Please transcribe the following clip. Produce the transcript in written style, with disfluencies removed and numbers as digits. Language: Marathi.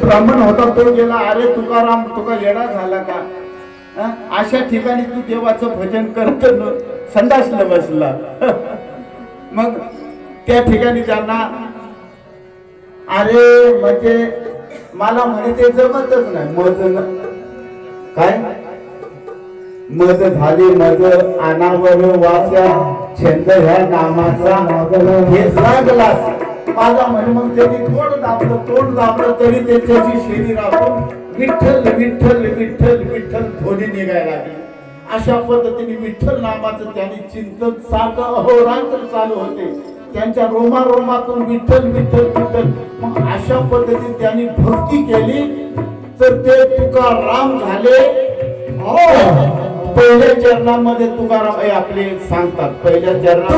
ब्राह्मण होता तो गेला. अरे तुकाराम, तुका येडा झाला का? अशा ठिकाणी तू देवाचं भजन करत संडासला बसला. मग त्या ठिकाणी त्यांना अरे म्हणजे मला म्हणे ते जमतच नाही. मज काय मज झाली मज अनावर वाचा छंद ह्या नामाचा हे लागला माझा म्हणे. मग त्यांनी तोंड दाबलं तरी त्याच्याची शरीर आपण विठ्ठल विठ्ठल विठ्ठल विठ्ठल ध्वनी निघायला लागली. अशा पद्धतीने विठ्ठल नामाचं त्यांनी चिंतन सारखं अहोरात्र चालू होते. त्यांच्या रोमारोमातून विठ्ठल विठ्ठल विठ्ठल. मग अशा पद्धतीने त्यांनी भक्ती केली तर ते तुकाराम झाले. पहिल्या चरणामध्ये तुकाराम आपले सांगतात. पहिल्या चरणात